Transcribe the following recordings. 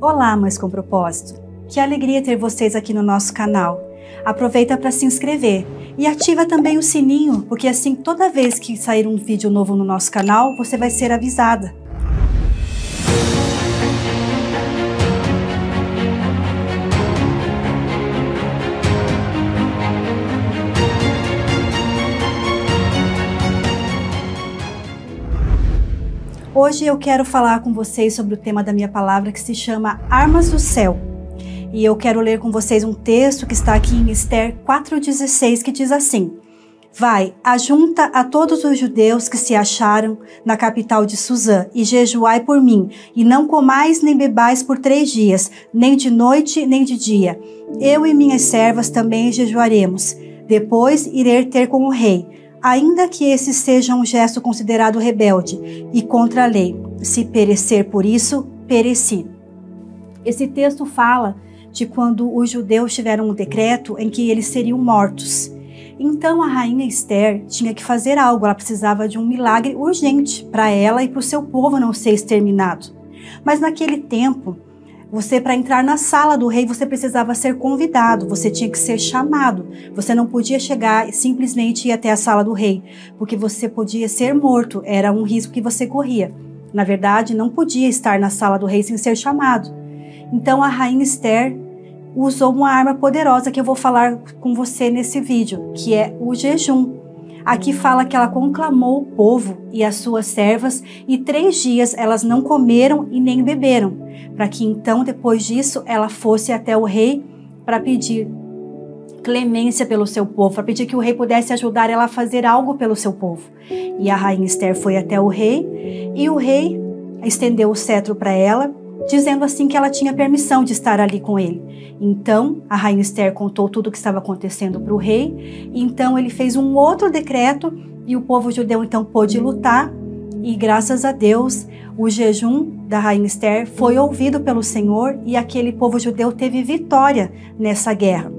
Olá, Mães com Propósito! Que alegria ter vocês aqui no nosso canal. Aproveita para se inscrever e ativa também o sininho, porque assim toda vez que sair um vídeo novo no nosso canal, você vai ser avisada. Hoje eu quero falar com vocês sobre o tema da minha palavra que se chama Armas do Céu. E eu quero ler com vocês um texto que está aqui em Esther 4,16, que diz assim: Vai, ajunta a todos os judeus que se acharam na capital de Suzã, e jejuai por mim, e não comais nem bebais por 3 dias, nem de noite nem de dia. Eu e minhas servas também jejuaremos. Depois irei ter com o rei, ainda que esse seja um gesto considerado rebelde e contra a lei. Se perecer por isso, pereci. Esse texto fala de quando os judeus tiveram um decreto em que eles seriam mortos. Então a rainha Esther tinha que fazer algo, ela precisava de um milagre urgente para ela e para o seu povo não ser exterminado. Mas naquele tempo, para entrar na sala do rei, você precisava ser convidado, você tinha que ser chamado. Você não podia chegar e simplesmente ir até a sala do rei, porque você podia ser morto, era um risco que você corria. Na verdade, não podia estar na sala do rei sem ser chamado. Então a rainha Esther usou uma arma poderosa que eu vou falar com você nesse vídeo, que é o jejum. Aqui fala que ela conclamou o povo e as suas servas, e 3 dias elas não comeram e nem beberam, para que então, depois disso, ela fosse até o rei para pedir clemência pelo seu povo, para pedir que o rei pudesse ajudar ela a fazer algo pelo seu povo. E a rainha Esther foi até o rei, e o rei estendeu o cetro para ela, dizendo assim que ela tinha permissão de estar ali com ele. Então, a rainha Esther contou tudo o que estava acontecendo para o rei, e então ele fez um outro decreto, e o povo judeu então pôde lutar, e graças a Deus, o jejum da rainha Esther foi ouvido pelo Senhor, e aquele povo judeu teve vitória nessa guerra.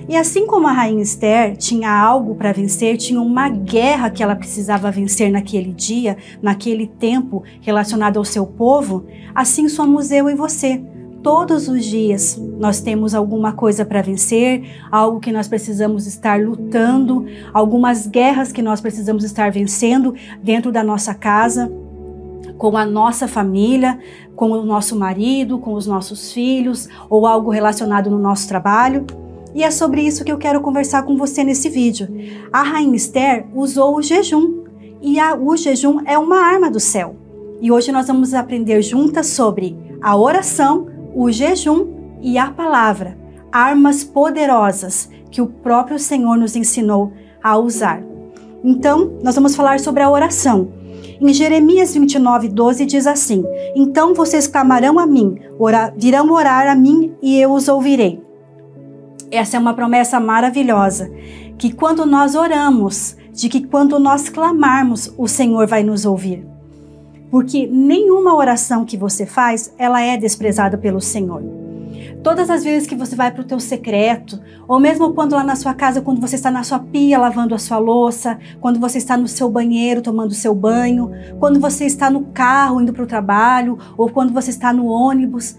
E assim como a rainha Esther tinha algo para vencer, tinha uma guerra que ela precisava vencer naquele dia, naquele tempo relacionado ao seu povo, assim somos eu e você. Todos os dias nós temos alguma coisa para vencer, algo que nós precisamos estar lutando, algumas guerras que nós precisamos estar vencendo dentro da nossa casa, com a nossa família, com o nosso marido, com os nossos filhos, ou algo relacionado no nosso trabalho. E é sobre isso que eu quero conversar com você nesse vídeo. A rainha Esther usou o jejum, e o jejum é uma arma do céu. E hoje nós vamos aprender juntas sobre a oração, o jejum e a palavra, armas poderosas que o próprio Senhor nos ensinou a usar. Então, nós vamos falar sobre a oração. Em Jeremias 29:12 diz assim: Então vocês clamarão a mim, virão orar a mim e eu os ouvirei. Essa é uma promessa maravilhosa, que quando nós oramos, de que quando nós clamarmos, o Senhor vai nos ouvir. Porque nenhuma oração que você faz, ela é desprezada pelo Senhor. Todas as vezes que você vai para o teu secreto, ou mesmo quando lá na sua casa, quando você está na sua pia lavando a sua louça, quando você está no seu banheiro tomando o seu banho, quando você está no carro indo para o trabalho, ou quando você está no ônibus,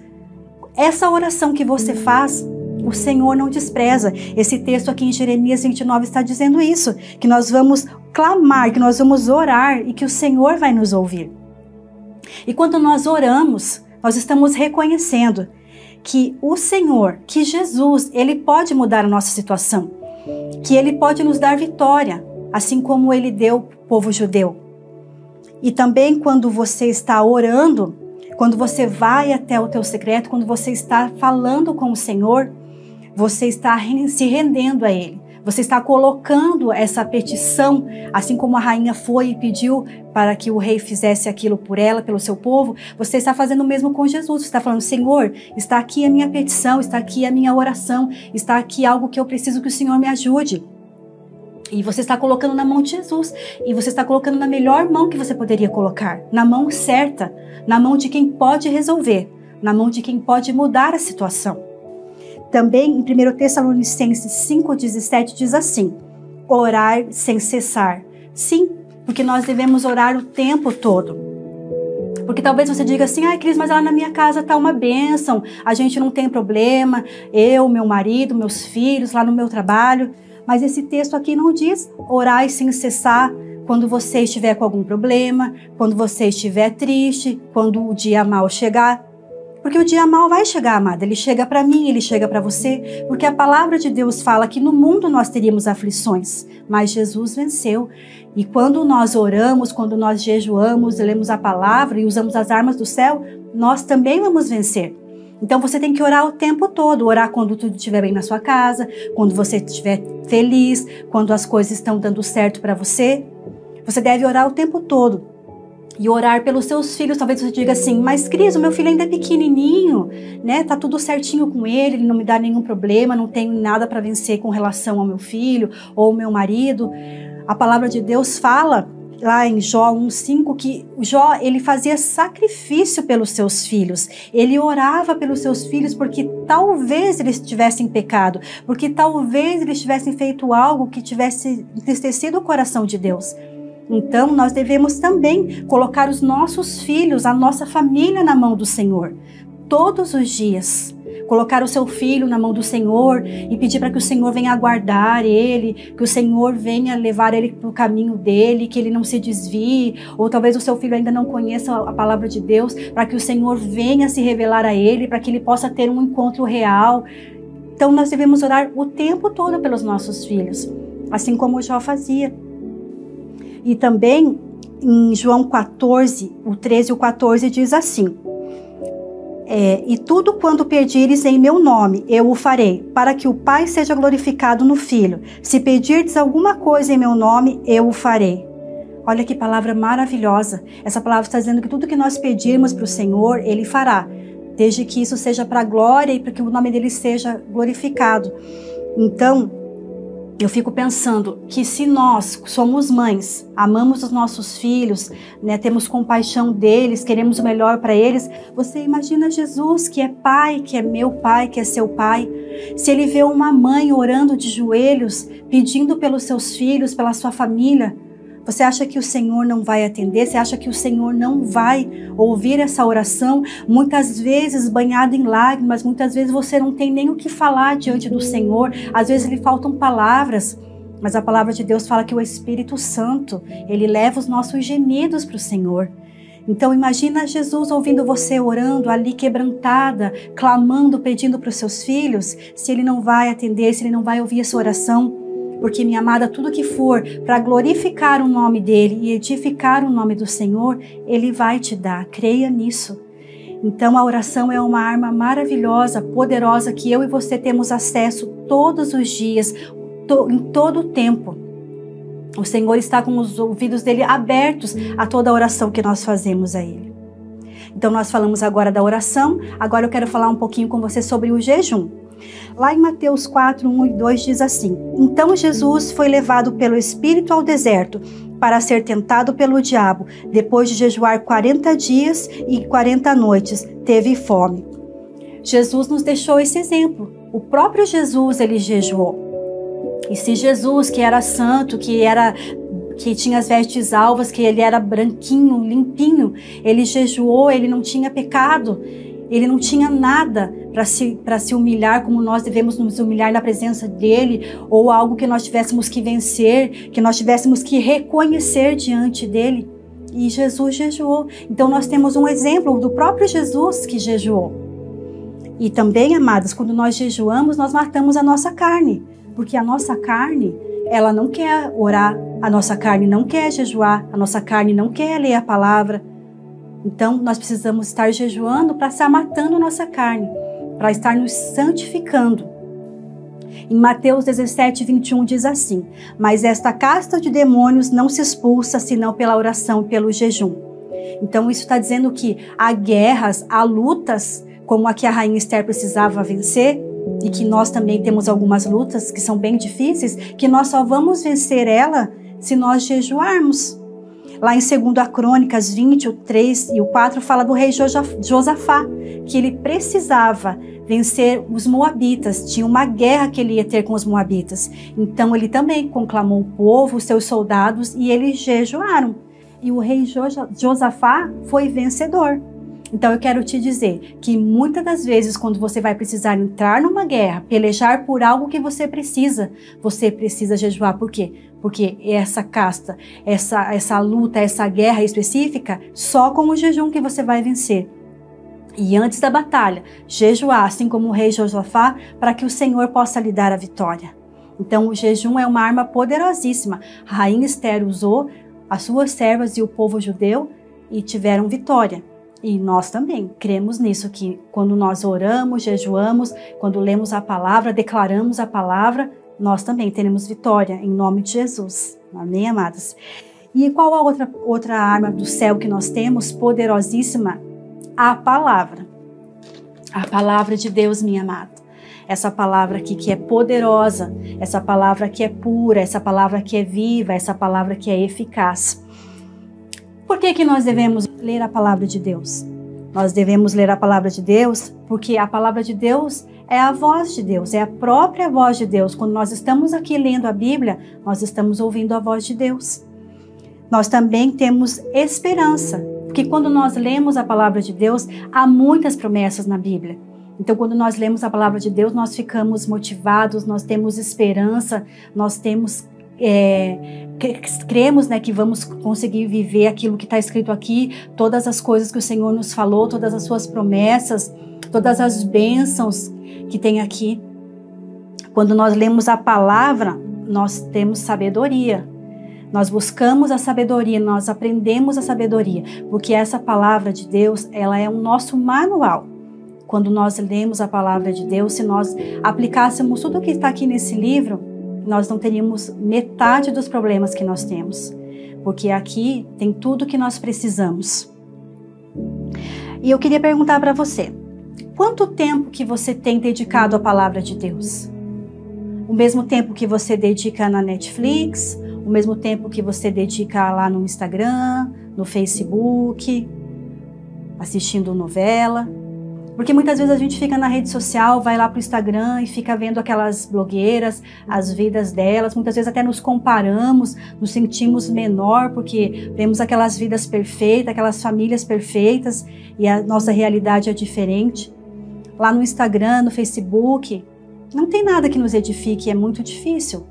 essa oração que você faz, o Senhor não despreza. Esse texto aqui em Jeremias 29 está dizendo isso, que nós vamos clamar, que nós vamos orar e que o Senhor vai nos ouvir. E quando nós oramos, nós estamos reconhecendo que o Senhor, que Jesus, Ele pode mudar a nossa situação, que Ele pode nos dar vitória, assim como Ele deu ao povo judeu. E também quando você está orando, quando você vai até o teu secreto, quando você está falando com o Senhor, você está se rendendo a Ele. Você está colocando essa petição, assim como a rainha foi e pediu para que o rei fizesse aquilo por ela, pelo seu povo. Você está fazendo o mesmo com Jesus. Você está falando: Senhor, está aqui a minha petição, está aqui a minha oração, está aqui algo que eu preciso que o Senhor me ajude. E você está colocando na mão de Jesus. E você está colocando na melhor mão que você poderia colocar. Na mão certa, na mão de quem pode resolver, na mão de quem pode mudar a situação. Também em 1 Tessalonicenses 5,17 diz assim: orar sem cessar. Sim, porque nós devemos orar o tempo todo. Porque talvez você diga assim, Cris, mas lá na minha casa está uma bênção, a gente não tem problema, eu, meu marido, meus filhos, lá no meu trabalho. Mas esse texto aqui não diz orai sem cessar quando você estiver com algum problema, quando você estiver triste, quando o dia mal chegar. Porque o dia mal vai chegar, amada. Ele chega para mim, ele chega para você. Porque a palavra de Deus fala que no mundo nós teríamos aflições, mas Jesus venceu. E quando nós oramos, quando nós jejuamos, lemos a palavra e usamos as armas do céu, nós também vamos vencer. Então você tem que orar o tempo todo. Orar quando tudo estiver bem na sua casa, quando você estiver feliz, quando as coisas estão dando certo para você. Você deve orar o tempo todo. E orar pelos seus filhos. Talvez você diga assim, mas Cris, o meu filho ainda é pequenininho, né? Tá tudo certinho com ele não me dá nenhum problema, não tenho nada para vencer com relação ao meu filho ou ao meu marido. A palavra de Deus fala lá em Jó 1:5 que Jó, ele fazia sacrifício pelos seus filhos. Ele orava pelos seus filhos porque talvez eles tivessem pecado, porque talvez eles tivessem feito algo que tivesse entristecido o coração de Deus. Então, nós devemos também colocar os nossos filhos, a nossa família na mão do Senhor, todos os dias. Colocar o seu filho na mão do Senhor e pedir para que o Senhor venha guardar ele, que o Senhor venha levar ele para o caminho dele, que ele não se desvie, ou talvez o seu filho ainda não conheça a palavra de Deus, para que o Senhor venha se revelar a ele, para que ele possa ter um encontro real. Então, nós devemos orar o tempo todo pelos nossos filhos, assim como Jó fazia. E também em João 14, o 13 e o 14 diz assim, e tudo quanto pedires em meu nome, eu o farei, para que o Pai seja glorificado no Filho. Se pedirdes alguma coisa em meu nome, eu o farei. Olha que palavra maravilhosa. Essa palavra está dizendo que tudo que nós pedirmos para o Senhor, Ele fará, desde que isso seja para a glória e para que o nome dele seja glorificado. Então, eu fico pensando que se nós somos mães, amamos os nossos filhos, né, temos compaixão deles, queremos o melhor para eles, você imagina Jesus, que é pai, que é meu pai, que é seu pai. Se ele vê uma mãe orando de joelhos, pedindo pelos seus filhos, pela sua família, você acha que o Senhor não vai atender? Você acha que o Senhor não vai ouvir essa oração? Muitas vezes banhado em lágrimas, muitas vezes você não tem nem o que falar diante do Senhor. Às vezes lhe faltam palavras, mas a palavra de Deus fala que o Espírito Santo, ele leva os nossos gemidos para o Senhor. Então imagina Jesus ouvindo você orando ali quebrantada, clamando, pedindo para os seus filhos, se ele não vai atender, se ele não vai ouvir essa oração. Porque, minha amada, tudo que for para glorificar o nome dele e edificar o nome do Senhor, ele vai te dar. Creia nisso. Então, a oração é uma arma maravilhosa, poderosa, que eu e você temos acesso todos os dias, em todo o tempo. O Senhor está com os ouvidos dele abertos a toda a oração que nós fazemos a ele. Então, nós falamos agora da oração. Agora eu quero falar um pouquinho com você sobre o jejum. Lá em Mateus 4, 1 e 2 diz assim, então Jesus foi levado pelo Espírito ao deserto para ser tentado pelo diabo. Depois de jejuar 40 dias e 40 noites, teve fome. Jesus nos deixou esse exemplo. O próprio Jesus, ele jejuou. E se Jesus, que era santo, que tinha as vestes alvas, que ele era branquinho, limpinho, ele jejuou, ele não tinha pecado, ele não tinha nada para se humilhar como nós devemos nos humilhar na presença dele, ou algo que nós tivéssemos que vencer, que nós tivéssemos que reconhecer diante dele. E Jesus jejuou. Então nós temos um exemplo do próprio Jesus que jejuou. E também, amadas, quando nós jejuamos, nós matamos a nossa carne, porque a nossa carne, ela não quer orar, a nossa carne não quer jejuar, a nossa carne não quer ler a palavra. Então, nós precisamos estar jejuando para estar matando a nossa carne, para estar nos santificando. Em Mateus 17, 21 diz assim, mas esta casta de demônios não se expulsa senão pela oração e pelo jejum. Então, isso está dizendo que há guerras, há lutas, como a que a rainha Esther precisava vencer, e que nós também temos algumas lutas que são bem difíceis, que nós só vamos vencer ela se nós jejuarmos. Lá em 2 Crônicas 20, o 3 e o 4 fala do rei Josafá, que ele precisava vencer os moabitas, tinha uma guerra que ele ia ter com os moabitas. Então ele também conclamou o povo, os seus soldados, e eles jejuaram. E o rei Josafá foi vencedor. Então eu quero te dizer que muitas das vezes quando você vai precisar entrar numa guerra, pelejar por algo que você precisa jejuar. Por quê? Porque essa casta, essa luta, essa guerra específica, só com o jejum que você vai vencer. E antes da batalha, jejuar, assim como o rei Josafá, para que o Senhor possa lhe dar a vitória. Então o jejum é uma arma poderosíssima. A rainha Esther usou as suas servas e o povo judeu e tiveram vitória. E nós também cremos nisso, que quando nós oramos, jejuamos, quando lemos a palavra, declaramos a palavra, nós também teremos vitória, em nome de Jesus. Amém, amados? E qual a outra arma do céu que nós temos, poderosíssima? A palavra. A palavra de Deus, minha amada. Essa palavra aqui que é poderosa, essa palavra que é pura, essa palavra que é viva, essa palavra que é eficaz. Por que nós devemos ler a palavra de Deus? Nós devemos ler a palavra de Deus porque a palavra de Deus é a voz de Deus, é a própria voz de Deus. Quando nós estamos aqui lendo a Bíblia, nós estamos ouvindo a voz de Deus. Nós também temos esperança, porque quando nós lemos a palavra de Deus, há muitas promessas na Bíblia. Então, quando nós lemos a palavra de Deus, nós ficamos motivados, nós temos esperança, nós temos cremos, né, que vamos conseguir viver aquilo que está escrito aqui, todas as coisas que o Senhor nos falou, todas as suas promessas, todas as bênçãos que tem aqui. Quando nós lemos a palavra, nós temos sabedoria. Nós buscamos a sabedoria, nós aprendemos a sabedoria, porque essa palavra de Deus, ela é o nosso manual. Quando nós lemos a palavra de Deus, se nós aplicássemos tudo o que está aqui nesse livro, nós não teríamos metade dos problemas que nós temos, porque aqui tem tudo que nós precisamos. E eu queria perguntar para você, quanto tempo que você tem dedicado à palavra de Deus? O mesmo tempo que você dedica na Netflix, o mesmo tempo que você dedica lá no Instagram, no Facebook, assistindo novela? Porque muitas vezes a gente fica na rede social, vai lá para o Instagram e fica vendo aquelas blogueiras, as vidas delas. Muitas vezes até nos comparamos, nos sentimos menor, porque vemos aquelas vidas perfeitas, aquelas famílias perfeitas e a nossa realidade é diferente. Lá no Instagram, no Facebook, não tem nada que nos edifique, é muito difícil.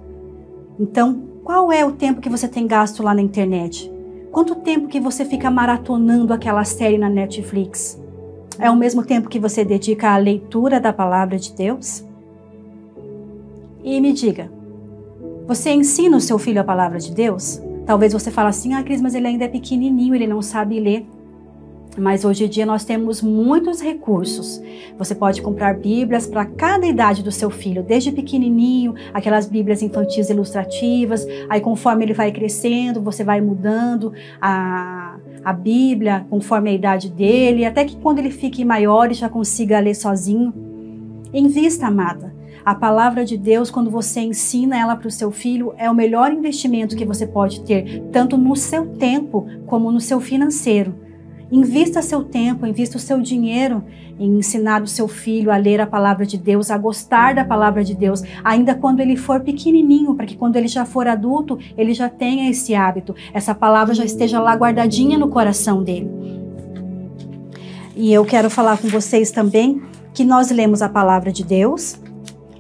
Então, qual é o tempo que você tem gasto lá na internet? Quanto tempo que você fica maratonando aquela série na Netflix? É o mesmo tempo que você dedica à leitura da palavra de Deus? E me diga, você ensina o seu filho a palavra de Deus? Talvez você fale assim, Cris, mas ele ainda é pequenininho, ele não sabe ler. Mas hoje em dia nós temos muitos recursos. Você pode comprar bíblias para cada idade do seu filho, desde pequenininho, aquelas bíblias infantis ilustrativas, aí conforme ele vai crescendo, você vai mudando a Bíblia conforme a idade dele, até que quando ele fique maior ele já consiga ler sozinho. Invista, amada. A palavra de Deus, quando você ensina ela para o seu filho, é o melhor investimento que você pode ter, tanto no seu tempo como no seu financeiro. Invista seu tempo, invista o seu dinheiro em ensinar o seu filho a ler a palavra de Deus, a gostar da palavra de Deus, ainda quando ele for pequenininho, para que quando ele já for adulto, ele já tenha esse hábito, essa palavra já esteja lá guardadinha no coração dele. E eu quero falar com vocês também que nós lemos a palavra de Deus,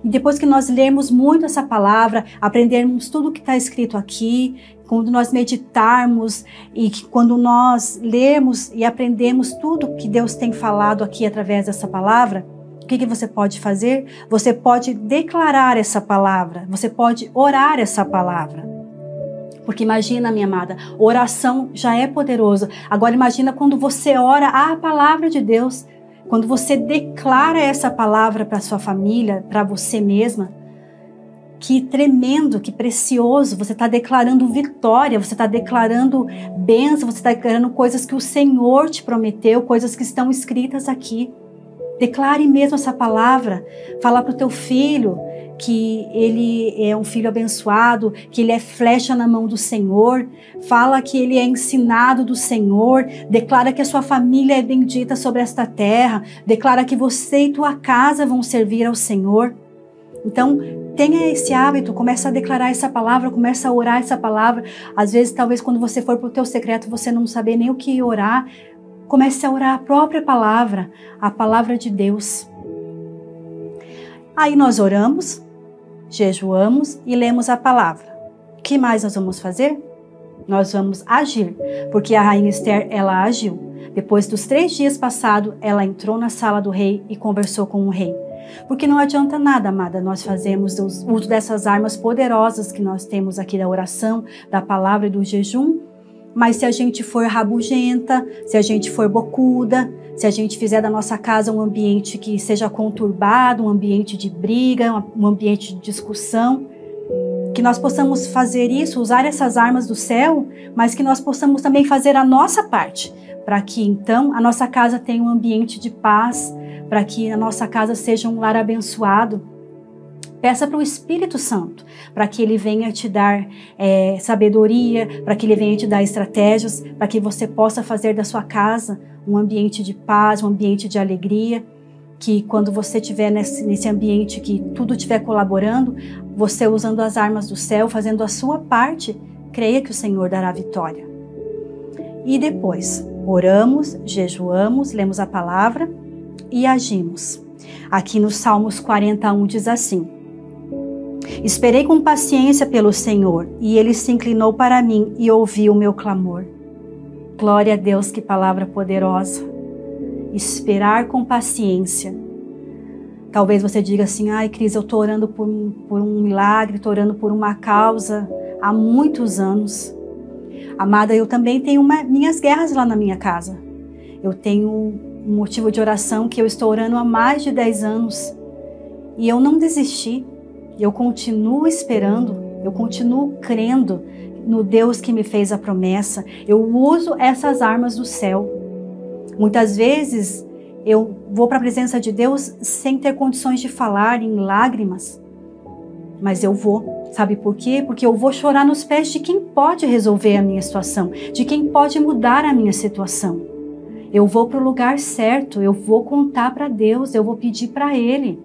e depois que nós lermos muito essa palavra, aprendermos tudo o que está escrito aqui, quando nós meditarmos e quando nós lermos e aprendemos tudo que Deus tem falado aqui através dessa palavra, o que você pode fazer? Você pode declarar essa palavra, você pode orar essa palavra. Porque imagina, minha amada, oração já é poderosa. Agora imagina quando você ora a palavra de Deus, quando você declara essa palavra para sua família, para você mesma. Que tremendo, que precioso, você está declarando vitória, você está declarando bênção, você está declarando coisas que o Senhor te prometeu, coisas que estão escritas aqui. Declare mesmo essa palavra, fala para o teu filho que ele é um filho abençoado, que ele é flecha na mão do Senhor, fala que ele é ensinado do Senhor, declara que a sua família é bendita sobre esta terra, declara que você e tua casa vão servir ao Senhor. Então, Tenha esse hábito, começa a declarar essa palavra, começa a orar essa palavra. Às vezes, talvez quando você for para o teu secreto, você não saber nem o que orar. Comece a orar a própria palavra, a palavra de Deus. Aí nós oramos, jejuamos e lemos a palavra. O que mais nós vamos fazer? Nós vamos agir, porque a rainha Esther, ela agiu. Depois dos 3 dias passados, ela entrou na sala do rei e conversou com o rei. Porque não adianta nada, amada, nós fazemos uso dessas armas poderosas que nós temos aqui da oração, da palavra e do jejum, mas se a gente for rabugenta, se a gente for bocuda, se a gente fizer da nossa casa um ambiente que seja conturbado, um ambiente de briga, um ambiente de discussão, que nós possamos fazer isso, usar essas armas do céu, mas que nós possamos também fazer a nossa parte, para que então a nossa casa tenha um ambiente de paz, para que a nossa casa seja um lar abençoado. Peça para o Espírito Santo, para que Ele venha te dar sabedoria, para que Ele venha te dar estratégias, para que você possa fazer da sua casa um ambiente de paz, um ambiente de alegria, que quando você estiver nesse ambiente que tudo estiver colaborando, você usando as armas do céu, fazendo a sua parte, creia que o Senhor dará vitória. E depois, oramos, jejuamos, lemos a palavra e agimos. Aqui no Salmos 41 diz assim: esperei com paciência pelo Senhor, e Ele se inclinou para mim e ouviu o meu clamor. Glória a Deus, que palavra poderosa. Esperar com paciência. Talvez você diga assim: ai, Cris, eu estou orando por um milagre, estou orando por uma causa há muitos anos. Amada, eu também tenho minhas guerras lá na minha casa. Eu tenho um motivo de oração que eu estou orando há mais de 10 anos. E eu não desisti. Eu continuo esperando, eu continuo crendo no Deus que me fez a promessa. Eu uso essas armas do céu. Muitas vezes eu vou para a presença de Deus sem ter condições de falar em lágrimas. Mas eu vou. Sabe por quê? Porque eu vou chorar nos pés de quem pode resolver a minha situação, de quem pode mudar a minha situação. Eu vou para o lugar certo, eu vou contar para Deus, eu vou pedir para Ele.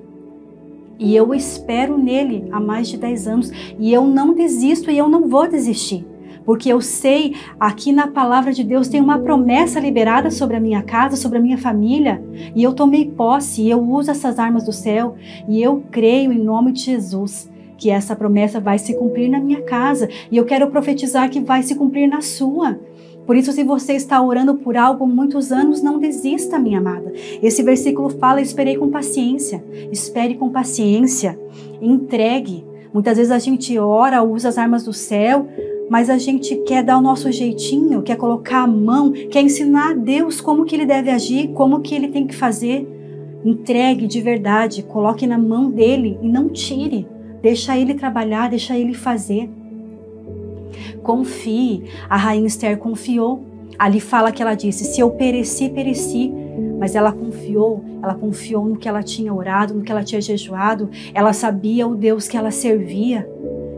E eu espero nele há mais de 10 anos. E eu não desisto e eu não vou desistir. Porque eu sei, aqui na palavra de Deus tem uma promessa liberada sobre a minha casa, sobre a minha família. E eu tomei posse, e eu uso essas armas do céu. E eu creio em nome de Jesus que essa promessa vai se cumprir na minha casa. E eu quero profetizar que vai se cumprir na sua. Por isso, se você está orando por algo há muitos anos, não desista, minha amada. Esse versículo fala: esperei com paciência. Espere com paciência. Entregue. Muitas vezes a gente ora, usa as armas do céu, mas a gente quer dar o nosso jeitinho, quer colocar a mão, quer ensinar a Deus como que Ele deve agir, como que Ele tem que fazer. Entregue de verdade, coloque na mão dEle e não tire. Deixa Ele trabalhar, deixa Ele fazer. Confie. A rainha Esther confiou. Ali fala que ela disse: se eu pereci, pereci. Mas ela confiou no que ela tinha orado, no que ela tinha jejuado. Ela sabia o Deus que ela servia.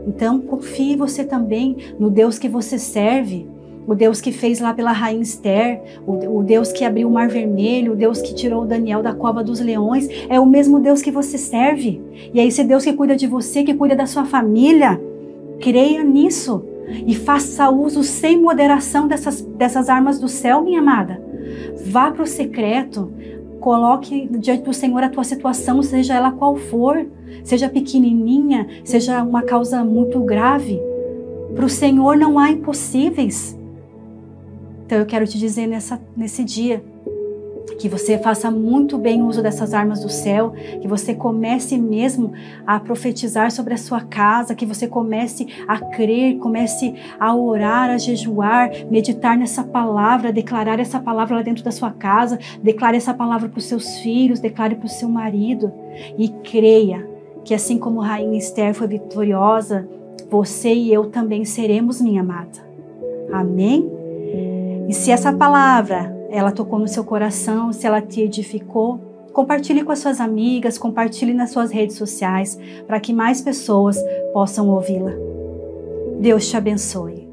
Então confie você também no Deus que você serve. O Deus que fez lá pela rainha Esther, o Deus que abriu o Mar Vermelho, o Deus que tirou o Daniel da cova dos leões, é o mesmo Deus que você serve. E é esse Deus que cuida de você, que cuida da sua família. Creia nisso e faça uso sem moderação dessas armas do céu, minha amada. Vá para o secreto, coloque diante do Senhor a tua situação, seja ela qual for, seja pequenininha, seja uma causa muito grave. Para o Senhor não há impossíveis. Então eu quero te dizer nesse dia que você faça muito bem uso dessas armas do céu, que você comece mesmo a profetizar sobre a sua casa, que você comece a crer, comece a orar, a jejuar, meditar nessa palavra, declarar essa palavra lá dentro da sua casa, declare essa palavra para os seus filhos, declare para o seu marido e creia que assim como a rainha Esther foi vitoriosa, você e eu também seremos, minha amada. Amém? E se essa palavra, ela tocou no seu coração, se ela te edificou, compartilhe com as suas amigas, compartilhe nas suas redes sociais, para que mais pessoas possam ouvi-la. Deus te abençoe.